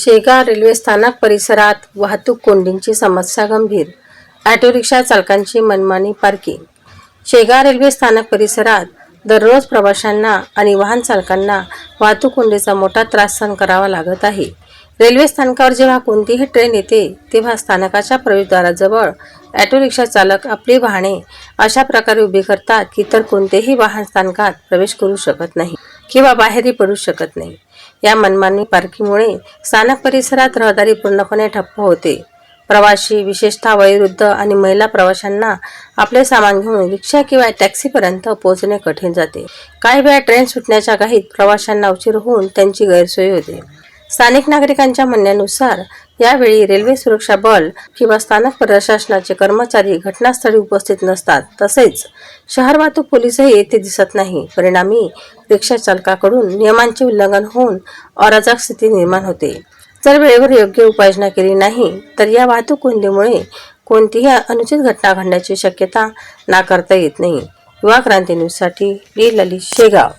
Shegaon railway स्थानक परिसरात वाहतूक कोंडीची समस्या गंभीर. ऑटो रिक्षा चालकांची मनमानी पार्किंग. शेगाव रेल्वे स्थानक परिसरात दररोज प्रवाशांना आणि वाहन चालकांना वाहतूक कोंडीचा मोठा त्रास सहन करावा लागत आहे. रेल्वे स्थानकावर जेव्हा कोणतीही ट्रेन येते तेव्हा स्थानकाच्या प्रवेशद्वाराजवळ ऑटो रिक्षा चालक आपली वाहने अशा प्रकारे उभी करतात की तर कोणतेही वाहन स्थानकात प्रवेश करू शकत नाही किंवा बाहेरही पडू शकत नाही. या मनमानी पार्किंगमुळे स्थानक परिसरात रहदारी पूर्णपणे ठप्प होते. प्रवासी, विशेषतः वयोवृद्ध आणि महिला प्रवाशांना आपले सामान घेऊन रिक्षा किंवा टॅक्सीपर्यंत पोहोचणे कठीण जाते. काही वेळा ट्रेन सुटण्याच्या घाईत प्रवाशांना उशीर होऊन त्यांची गैरसोय होते. स्थानिक नागरिकांच्या म्हणण्यानुसार यावेळी रेल्वे सुरक्षा बल किंवा स्थानक प्रशासनाचे कर्मचारी घटनास्थळी उपस्थित नसतात. तसेच शहर वाहतूक पोलीसही येथे दिसत नाही. परिणामी रिक्षा चालकाकडून नियमांचे उल्लंघन होऊन अराजक स्थिती निर्माण होते. जर वेळेवर योग्य उपाययोजना केली नाही तर या वाहतूक कोंडीमुळे कोणतीही अनुचित घटना घडण्याची शक्यता नाकारता येत नाही. युवा क्रांती न्यूजसाठी डी ललित, शेगाव.